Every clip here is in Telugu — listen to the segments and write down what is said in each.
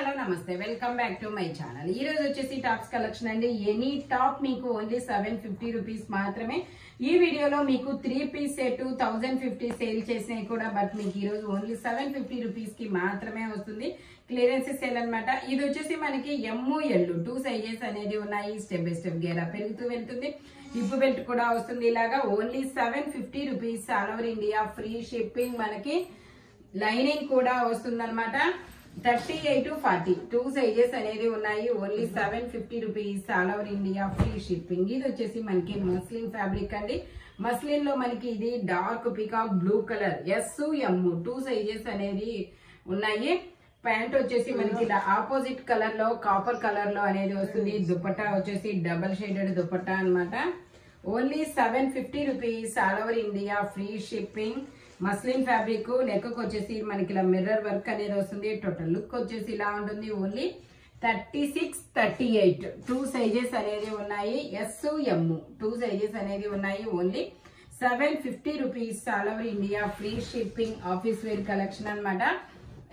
హలో నమస్తే welcome back to my channel. ఈ రోజు వచ్చేసి టాప్స్ కలెక్షన్ అండి. ఎనీ టాప్ మీకు ఓన్లీ 750 రూపీస్ మాత్రమే. ఈ వీడియోలో మీకు 3 పీస్ సెట్ 1050 సేల్ చేసినాయి కూడా, బట్ మీకు ఈ రోజు ఓన్లీ 750 రూపీస్ కి మాత్రమే వస్తుంది. క్లియరెన్స్ సేల్ అన్నమాట. ఇది వచ్చేసి మనకి ML 2 సైజెస్ అనేది ఉన్నాయి. స్టెప్ బై స్టెప్ గేరా పెరుగుతూ వెళ్తుంది. హిప్ బెల్ట్ కూడా వస్తుంది. ఇలాగా only 750 rupees all over India free shipping. మనకి లైనింగ్ కూడా వస్తుంది అనమాట. 38 to 40 2 సైజెస్ అనేది ఉన్నాయి. Only 750 rupees all over India free shipping. ఇది వచ్చేసి మనకి మస్లిన్ ఫ్యాబ్రిక్ అండి. మస్లిన్ లో మనకి ఇది dark peacock blue colour SM 2 sizes అనేది ఉన్నాయి. ప్యాంట్ వచ్చేసి మనకి ఇలా ఆపోజిట్ కలర్ లో కాపర్ కలర్ లో అనేది వస్తుంది. దుపట్టా వచ్చేసి డబల్ షేడెడ్ దుపట్టా అనమాట. Only 750 rupees all over India free shipping. Muslin fabric neck వచ్చేసి మనకి ఇలా మిర్రర్ వర్క్ అనేది వస్తుంది. టోటల్ లుక్ వచ్చేసి ఇలా ఉంటుంది. ఓన్లీ 36 38 2 సైజెస్ అనేది ఉన్నాయి. SM 2 సైజెస్ అనేది ఉన్నాయి. Only 750 rupees all over India free shipping. Office wear collection అనమాట.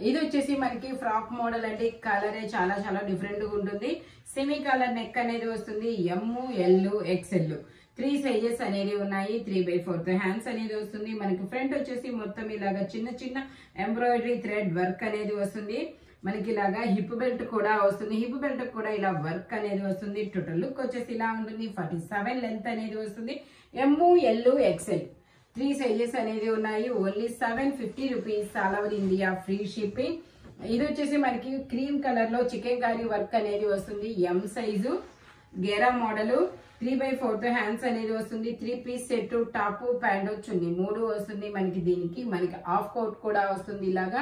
ఇది వచ్చేసి మనకి ఫ్రాక్ మోడల్ అండి. కలరే చాలా చాలా డిఫరెంట్ గా ఉంటుంది. సెమీ కలర్ నెక్ అనేది వస్తుంది. ML XL 3 సైజెస్ అనేది ఉన్నాయి. 3/4 హ్యాండ్స్ అనేది వస్తుంది. మనకి ఫ్రంట్ వచ్చేసి మొత్తం ఇలాగా చిన్న చిన్న ఎంబ్రాయిడరీ థ్రెడ్ వర్క్ అనేది వస్తుంది. మనకి ఇలాగా హిప్ బెల్ట్ కూడా వస్తుంది. హిప్ బెల్ట్ కూడా ఇలా వర్క్ అనేది వస్తుంది. టోటల్ లుక్ వచ్చేసి ఇలా ఉంటుంది. 47 లెంత్ అనేది వస్తుంది. ML XL 3 సైజెస్ అనేది ఉన్నాయి. Only 750 rupees all over India free shipping. ఇది వచ్చేసి మనకి క్రీమ్ కలర్ లో చికెన్ కారీ వర్క్ అనేది వస్తుంది. M సైజు గేరా మోడల్. 3/4 హ్యాండ్స్ అనేది వస్తుంది. 3 పీస్ సెట్ టాప్ ప్యాంట్ చున్నీ 3 వస్తుంది. మనకి దీనికి హాఫ్ కోట్ కూడా వస్తుంది. ఇలాగా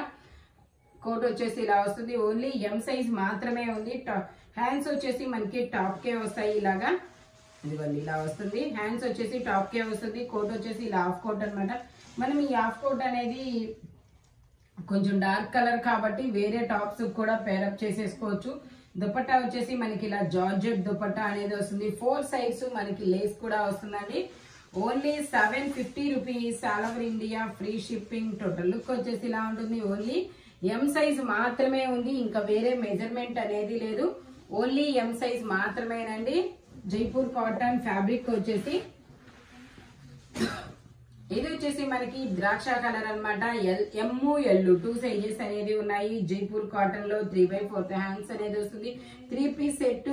కోట్ వచ్చేసి ఇలా వస్తుంది. ఓన్లీ M సైజ్ మాత్రమే ఉంది. హ్యాండ్స్ వచ్చేసి మనకి టాప్ కే వస్తాయి. ఇలాగా ఇదిగోండి ఇలా వస్తుంది. హ్యాండ్స్ వచ్చేసి టాప్ కే వస్తుంది. కోట్ వచ్చేసి ఇలా హాఫ్ కోట్ అనమాట. మనం ఈ హాఫ్ కోట్ అనేది కొంచెం డార్క్ కలర్ కాబట్టి వేరే టాప్స్ కూడా పేరప్ చేసేసుకోవచ్చు. దుపట్టా వచ్చేసి మనకి ఇలా జార్జెట్ దుపట్టా అనేది వస్తుంది. 4 సైడ్స్ మనకి లేస్ కూడా వస్తుందండి. Only 750 rupees all over India free shipping. Total look వచ్చేసి ఇలా ఉంటుంది. ఓన్లీ M సైజ్ మాత్రమే ఉంది. ఇంకా వేరే మెజర్మెంట్ అనేది లేదు. ఓన్లీ M సైజ్ మాత్రమేనండి. జైపూర్ కాటన్ ఫ్యాబ్రిక్ వచ్చేసి ఇది వచ్చేసి మనకి ద్రాక్ష కలర్ అనమాట. ML 2 సైజెస్ అనేది ఉన్నాయి. జైపూర్ కాటన్ లో 3/4 హ్యాండ్స్ అనేది వస్తుంది. 3 పీస్ సెట్.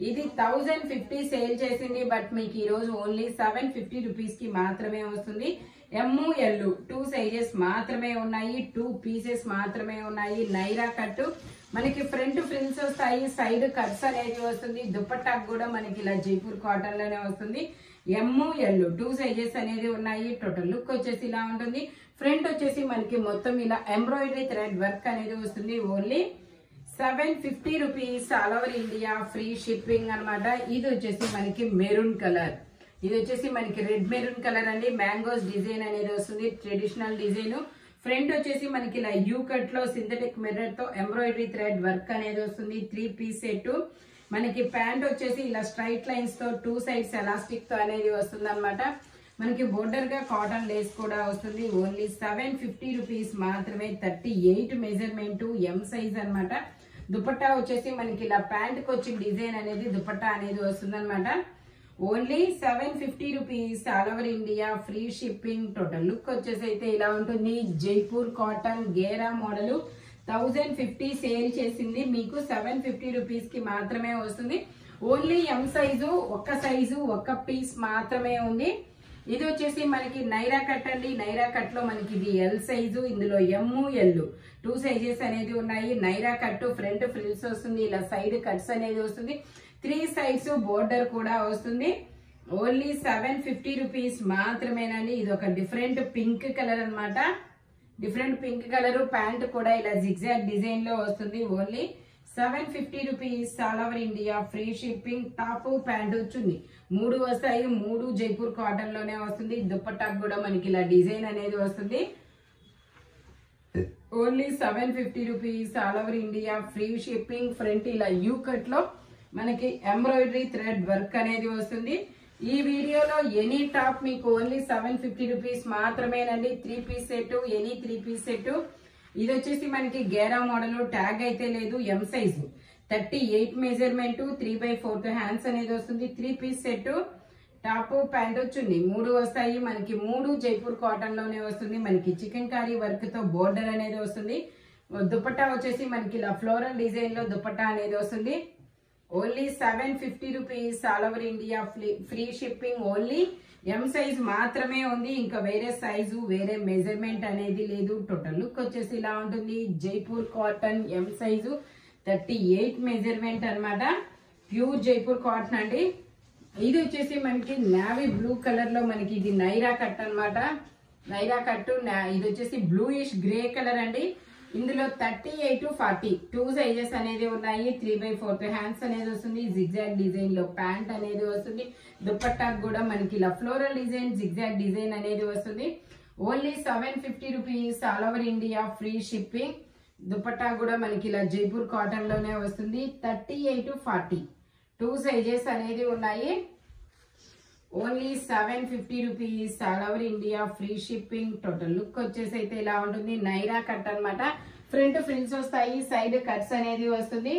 ఇది 1050 సేల్ చేసింది, బట్ మీకు ఈ రోజు ఓన్లీ 750 రూపీస్ కి మాత్రమే వస్తుంది. ML 2 సైజెస్ మాత్రమే ఉన్నాయి. 2 పీసెస్ మాత్రమే ఉన్నాయి. నైరా కట్ మనకి ఫ్రంట్ ఫ్రిల్స్ వస్తాయి. సైడ్ కట్స్ అనేది వస్తుంది. దుపట్టా కూడా మనకి ఇలా జైపూర్ కాటన్ లోనే వస్తుంది. ML 2 సైజెస్ అనేది ఉన్నాయి. టోటల్ లుక్ వచ్చేసి ఇలా ఉంటుంది. ఫ్రంట్ వచ్చేసి మనకి మొత్తం ఇలా ఎంబ్రాయిడరీ థ్రెడ్ వర్క్ అనేది వస్తుంది. Only 750 rupees all over India free shipping అనమాట. ఇది వచ్చేసి మనకి మెరూన్ కలర్. ఇది వచ్చేసి మనకి రెడ్ మెరూన్ కలర్ అండి. మ్యాంగోస్ డిజైన్ అనేది వస్తుంది. Traditional design. ఫ్రంట్ వచ్చేసి మనకి ఇలా యూ కట్ లో సింథటిక్ మిర్రర్ తో ఎంబ్రాయిడరీ థ్రెడ్ వర్క్ అనేది వస్తుంది. 3 పీస్ సెట్. మనకి ప్యాంట్ వచ్చేసి ఇలా స్ట్రైట్ లైన్స్ తో 2 సైడ్స్ ఎలాస్టిక్ తో అనేది వస్తుంది అనమాట. మనకి బోర్డర్ గా కాటన్ లేస్ కూడా వస్తుంది. ఓన్లీ 750 రూపీస్ మాత్రమే. 38 మెజర్మెంట్ M సైజ్ అనమాట. దుపట్టా వచ్చేసి మనకి ఇలా ప్యాంట్ కి వచ్చి డిజైన్ అనేది దుపట్టా అనేది వస్తుంది అనమాట. Only 750 rupees all over India free shipping. Total look వచ్చేసి అయితే ఇలా ఉంటుంది. జైపూర్ కాటన్ గేరా మోడల్ 1050 సేల్ చేసింది. మీకు 750 రూపీస్ కి మాత్రమే వస్తుంది. ఓన్లీ M సైజు ఒక్క పీస్ మాత్రమే ఉంది. ఇది వచ్చేసి మనకి నైరా కట్ అండి. నైరా కట్ లో మనకి ఇది L సైజు. ఇందులో ML 2 సైజెస్ అనేది ఉన్నాయి. నైరా కట్ ఫ్రంట్ ఫ్రిల్స్ వస్తుంది. ఇలా సైడ్ కట్స్ అనేది వస్తుంది. 3 సైడ్స్ బోర్డర్ కూడా వస్తుంది. ఓన్లీ 750 రూపీస్ మాత్రమేనండి. ఇది ఒక డిఫరెంట్ పింక్ కలర్ అనమాట. Different pink colour. ప్యాంట్ కూడా ఇలా జిగ్జాగ్ డిజైన్ లో వస్తుంది. Only 750 rupees all over India free shipping. Top pant చున్నీ 3 వస్తాయి. 3 జైపూర్ కాటన్ లోనే వస్తుంది. దుపట్టా కూడా మనకి ఇలా డిజైన్ అనేది వస్తుంది. Only 750 rupees all over India free shipping. Front ఇలా యూ కట్ లో మనకి ఎంబ్రాయిడరీ థ్రెడ్ వర్క్ అనేది వస్తుంది. ఈ వీడియోలో ఎనీ టాప్ మీకు ఓన్లీ 750 రూపీస్ మాత్రమేనండి. 3 piece set. Any 3 piece set ఇది వచ్చేసి మనకి గేరా మోడల్, ట్యాగ్ అయితే లేదు, ఎం సైజు 38 మెజర్మెంట్, 3/4 హ్యాండ్స్ అనేది వస్తుంది. 3 పీస్ సెట్, టాప్ ప్యాంట్ చున్నీ 3 వస్తాయి మనకి. 3 జైపూర్ కాటన్ లోనే వస్తుంది మనకి. చికెన్ కారీ వర్క్ తో బోర్డర్ అనేది వస్తుంది. దుపట్టా వచ్చేసి మనకి ఇలా ఫ్లోరల్ డిజైన్ లో దుపట్టా అనేది వస్తుంది. Only 750 rupees, all over India free shipping. Only M size మాత్రమే ఉంది, ఇంకా వేరే సైజు వేరే మెజర్మెంట్ అనేది లేదు. టోటల్ లుక్ వచ్చేసి ఇలా ఉంటుంది. Jaipur cotton M size 38 measurement అన్నమాట. ప్యూర్ జైపూర్ కాటన్ అండి. ఇది వచ్చేసి మనకి నావీ బ్లూ కలర్ లో మనకి ఇది నైరా కట్ అన్నమాట. నైరా కట్, ఇది వచ్చేసి బ్లూయిష్ గ్రే కలర్ అండి. ఇందులో 38 to 40 2 సైజెస్ అనేది ఉన్నాయి. 3/4 హ్యాండ్స్ అనేది వస్తుంది. జిగ్జాగ్ డిజైన్ లో ప్యాంట్ అనేది వస్తుంది. దుపట్టా కూడా మనకి ఇలా ఫ్లోరల్ డిజైన్, జిగ్జాగ్ డిజైన్ అనేది వస్తుంది. Only 750 rupees, all over India free shipping. Dupatta కూడా మనకి ఇలా జైపూర్ కాటన్ లోనే వస్తుంది. 38 to 40 2 సైజెస్ అనేది ఉన్నాయి. Only 750 rupees, all over India free shipping. Total look వచ్చేసి అయితే ఇలా ఉంటుంది. నైరా కట్ అన్నమాట. ఫ్రంట్ ఫ్రిల్స్ వస్తాయి, సైడ్ కట్స్ అనేది వస్తుంది.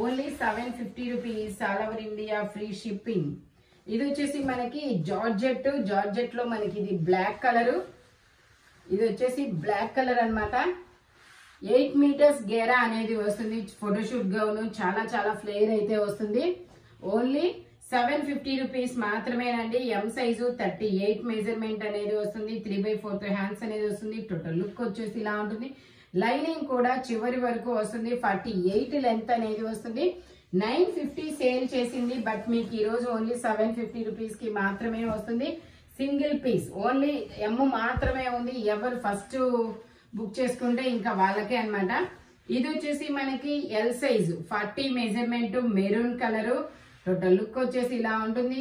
Only 750 rupees, all over India free shipping. ఇది వచ్చేసి మనకి జార్జెట్ లో మనకి ఇది బ్లాక్ కలర్. ఇది వచ్చేసి బ్లాక్ కలర్ అన్నమాట. 8 మీటర్స్ గేరా అనేది వస్తుంది. ఫోటోషూట్ గౌన్ చాలా చాలా ఫ్లేర్ అయితే వస్తుంది. ఓన్లీ 750 రూపీస్ మాత్రమేనండి. ఎం సైజు 38 మెజర్మెంట్ అనేది వస్తుంది. 3/4 హ్యాండ్స్ అనేది వస్తుంది. టోటల్ లుక్ వచ్చేసి ఇలా ఉంటుంది. లైనింగ్ కూడా చివరి వరకు వస్తుంది. 48 లెంత్ అనేది వస్తుంది. 950 సేల్ చేసింది, బట్ మీకు ఈ రోజు ఓన్లీ 750 రూపీస్ కి మాత్రమే వస్తుంది. సింగిల్ పీస్ ఓన్లీ ఎం మాత్రమే ఉంది. ఎవరు ఫస్ట్ బుక్ చేసుకుంటే ఇంకా వాళ్ళకే అన్నమాట. ఇది వచ్చేసి మనకి L size 40 measurement, maroon colour. Total look వచ్చేసి ఇలా ఉంటుంది.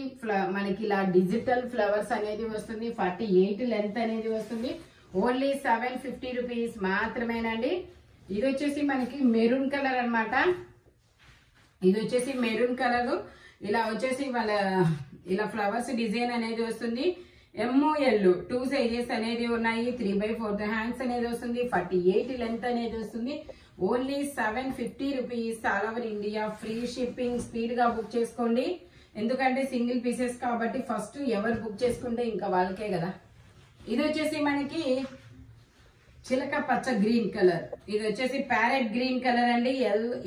మనకి ఇలా డిజిటల్ ఫ్లవర్స్ అనేది వస్తుంది. 48 లెంత్ అనేది వస్తుంది. ఓన్లీ 750 రూపీస్ మాత్రమేనండి. ఇది వచ్చేసి మనకి మెరూన్ కలర్ అన్నమాట. ఇది వచ్చేసి మెరూన్ కలర్. ఇలా వచ్చేసి వాళ్ళ ఇలా ఫ్లవర్స్ డిజైన్ అనేది వస్తుంది. ఎంఓఎల్ 2 సైజెస్ అనేది ఉన్నాయి. 3/4 హ్యాండ్స్ అనేది వస్తుంది. 48 లెంత్ అనేది వస్తుంది. Only 750 rupees, all over India free shipping. Speed గా బుక్ చేసుకోండి, ఎందుకంటే సింగిల్ పీసెస్ కాబట్టి ఫస్ట్ ఎవరు బుక్ చేసుకుంటే ఇంకా వాళ్ళకే కదా. ఇది వచ్చేసి మనకి చిలక పచ్చ గ్రీన్ కలర్. ఇది వచ్చేసి ప్యారెట్ గ్రీన్ కలర్ అండి.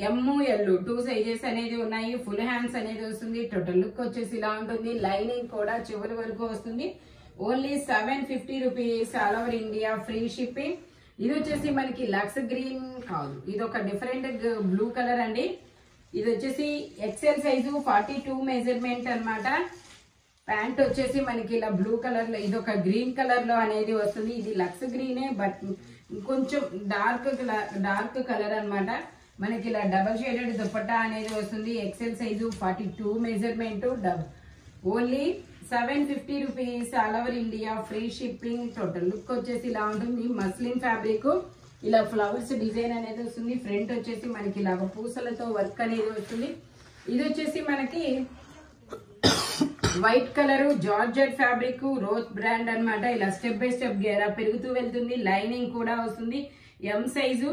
ఎంఓఎల్ 2 సైజెస్ అనేది ఉన్నాయి. ఫుల్ హ్యాండ్స్ అనేది వస్తుంది. టోటల్ లుక్ వచ్చేసి ఇలా ఉంటుంది. లైనింగ్ కూడా చివరి వరకు వస్తుంది. Only 750 rupees, all over India free shipping. ఇది వచ్చేసి మనకి లక్స్ గ్రీన్ కాదు, ఇది ఒక డిఫరెంట్ బ్లూ కలర్ అండి. ఇది వచ్చేసి ఎక్సెల్ సైజు 42 మెజర్మెంట్ అన్నమాట. ప్యాంట్ వచ్చేసి మనకి ఇలా బ్లూ కలర్ లో, ఇది ఒక గ్రీన్ కలర్ లో అనేది వస్తుంది. ఇది లక్స్ గ్రీనే, బట్ కొంచెం డార్క్ కలర్ అన్నమాట. మనకి ఇలా డబల్ షేడెడ్ దుపట్టా అనేది వస్తుంది. XL size 42 measurement. Only 750 rupees, all over India free shipping. Total look వచ్చేసి ఇలా ఉంటుంది. మస్లిన్ ఫ్యాబ్రిక్, ఇలా ఫ్లవర్స్ డిజైన్ అనేది వస్తుంది. ఫ్రంట్ వచ్చేసి మనకి ఇలా పూసలతో వర్క్ అనేది వస్తుంది. ఇది వచ్చేసి మనకి white colour georgette fabric, rose brand అన్నమాట. ఇలా స్టెప్ బై స్టెప్ గేరా పెరుగుతూ వెళ్తుంది. లైనింగ్ కూడా వస్తుంది. ఎం సైజు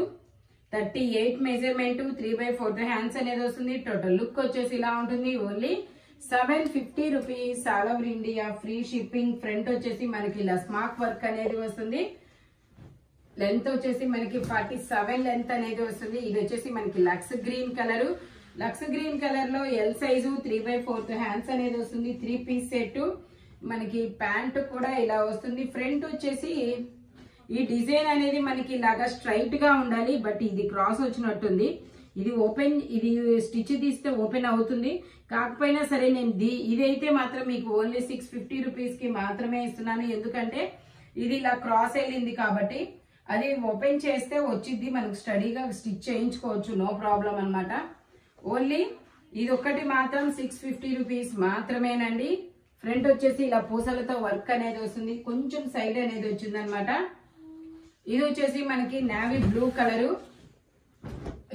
38 మెజర్మెంట్, 3/4 హ్యాండ్స్ అనేది వస్తుంది. టోటల్ లుక్ వచ్చేసి ఇలా ఉంటుంది. Only 750 rupees, all over India free shipping. Front వచ్చేసి మనకి ఇలా స్మాక్ వర్క్ అనేది వస్తుంది. లెంత్ వచ్చేసి మనకి 47 లెంత్ అనేది వస్తుంది. ఇది వచ్చేసి మనకి lux green colour. Lux green colour లో ఎల్ సైజు 3/4 హ్యాండ్స్ అనేది వస్తుంది. 3 పీస్ సెట్. మనకి ప్యాంట్ కూడా ఇలా వస్తుంది. ఫ్రంట్ వచ్చేసి ఈ డిజైన్ అనేది మనకి ఇలాగా స్ట్రైట్ గా ఉండాలి, బట్ ఇది క్రాస్ వచ్చినట్టుంది. ఇది ఓపెన్, ఇది స్టిచ్ తీస్తే ఓపెన్ అవుతుంది. కాకపోయినా సరే నేను ఇదైతే మాత్రం మీకు ఓన్లీ 650 రూపీస్ కి మాత్రమే ఇస్తున్నాను, ఎందుకంటే ఇది ఇలా క్రాస్ వెళ్ళింది కాబట్టి. అది ఓపెన్ చేస్తే వచ్చింది, మనకు స్టడీగా స్టిచ్ చేయించుకోవచ్చు, నో ప్రాబ్లం అన్నమాట. ఓన్లీ ఇది ఒక్కటి మాత్రం 650 రూపీస్ మాత్రమేనండి. ఫ్రంట్ వచ్చేసి ఇలా పూసలతో వర్క్ అనేది వస్తుంది. కొంచెం సైడ్ అనేది వచ్చింది అనమాట. ఇది వచ్చేసి మనకి నావీ బ్లూ కలరు.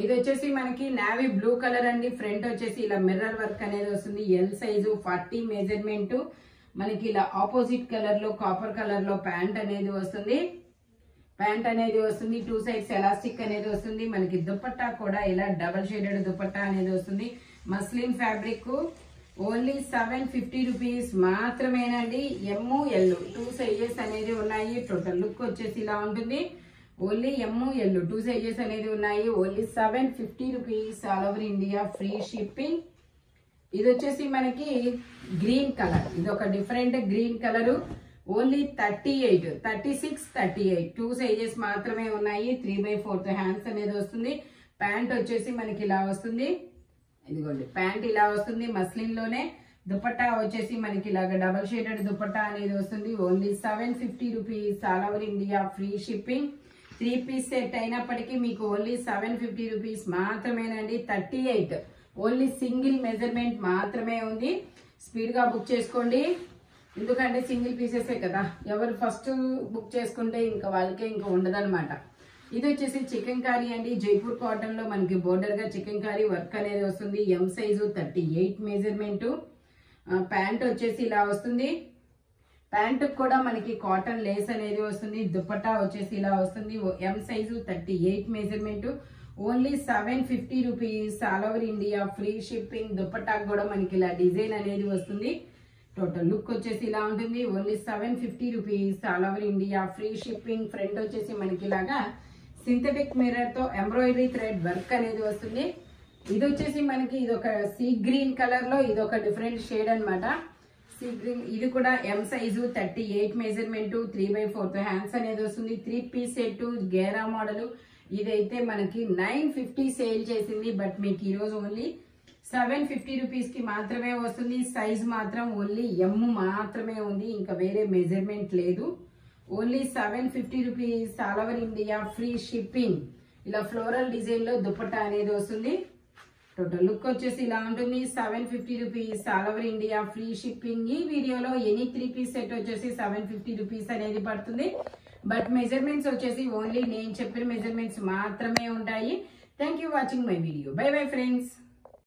ఇది వచ్చేసి మనకి నావీ బ్లూ కలర్ అండి. ఫ్రంట్ వచ్చేసి ఇలా మిర్రర్ వర్క్ అనేది వస్తుంది. L size 40 measurement. మనకి ఇలా ఆపోజిట్ కలర్ లో కాపర్ కలర్ లో ప్యాంట్ అనేది వస్తుంది. ప్యాంట్ అనేది వస్తుంది, 2 సైడ్స్ ఎలాస్టిక్ అనేది వస్తుంది. మనకి దుపట్టా కూడా ఇలా డబల్ షేడెడ్ దుపట్టా అనేది వస్తుంది. మస్లిన్ ఫ్యాబ్రిక్ ఓన్లీ 750 రూపీస్ మాత్రమేనండి. ML 2 సైజెస్ అనేది ఉన్నాయి. టోటల్ లుక్ వచ్చేసి ఇలా ఉంటుంది. ఓన్లీ ML 2 సైజెస్ అనేది ఉన్నాయి. Only 750 rupees all over India free shipping. ఇది వచ్చేసి మనకి గ్రీన్ కలర్, ఇది ఒక different green colour. Only 38, 36, 38 2 sizes మాత్రమే ఉన్నాయి. 3/4 హ్యాండ్స్ అనేది వస్తుంది. ప్యాంట్ వచ్చేసి మనకి ఇలా వస్తుంది. ఇదిగోండి ప్యాంట్ ఇలా వస్తుంది మస్లిన్ లోనే. దుపట్టా వచ్చేసి మనకి ఇలాగ డబల్ షేడెడ్ దుపట్టా అనేది వస్తుంది. Only 750 rupees all over India free shipping. 3 piece set అయినప్పటికీ మీకు ఓన్లీ 750 రూపీస్ మాత్రమేనండి. 38 ఓన్లీ సింగిల్ మెజర్మెంట్ మాత్రమే ఉంది. స్పీడ్ గా బుక్ చేసుకోండి, ఎందుకంటే సింగిల్ పీసెసే కదా. ఎవరు ఫస్ట్ బుక్ చేసుకుంటే ఇంకా వాళ్ళకే ఇంకా ఉండదన్నమాట. ఇది వచ్చేసి చికెన్ కారీ అండి. జైపూర్ కాటన్ లో మనకి బోర్డర్ గా చికెన్ కారీ వర్క్ అనేది వస్తుంది. M size 38 measurement. ప్యాంట్ వచ్చేసి ఇలా వస్తుంది. ప్యాంట్ కూడా మనకి కాటన్ లేస్ అనేది వస్తుంది. దుపట్టా వచ్చేసి ఇలా వస్తుంది. M size 38 measurement. Only 750 rupees all over India free shipping. Dupatta కూడా మనకి ఇలా డిజైన్ అనేది వస్తుంది. టోటల్ లుక్ వచ్చేసి ఇలా ఉంటుంది. Only 750 rupees all over India free shipping. Front వచ్చేసి మనకి ఇలాగా సింథటిక్ మిర్రర్ తో ఎంబ్రాయిడరీ థ్రెడ్ వర్క్ అనేది వస్తుంది. ఇది వచ్చేసి మనకి ఇది ఒక సీ గ్రీన్ కలర్ లో ఇది ఒక డిఫరెంట్ షేడ్ అన్నమాట. సీ గ్రీన్, ఇది కూడా M సైజు 38 మెజర్మెంట్. 3/4 హ్యాండ్స్ అనేది వస్తుంది. 3 పీస్ సెట్ గేరా మోడల్. ఇదైతే మనకి 950 సేల్ చేసింది, బట్ మీకు ఈరోజు ఓన్లీ 750 రూపీస్ కి మాత్రమే వస్తుంది. సైజ్ మాత్రం ఓన్లీ M మాత్రమే ఉంది, ఇంకా వేరే మెజర్మెంట్ లేదు. Only 750 rupees all over India free shipping. ఇలా ఫ్లోరల్ డిజైన్ లో దుపట్టా అనేది వస్తుంది. టోటల్ లుక్ వచ్చేసి ఇలా ఉంటుంది. 750 rupees all over India free shipping. ఈ వీడియోలో ఎనీ 3 పీస్ సెట్ వచ్చేసి 750 రూపీస్ అనేది పడుతుంది, బట్ మెజర్మెంట్స్ వచ్చేసి ఓన్లీ నేను చెప్పిన మెజర్మెంట్స్ మాత్రమే ఉంటాయి. Thank you watching my video. By bye friends.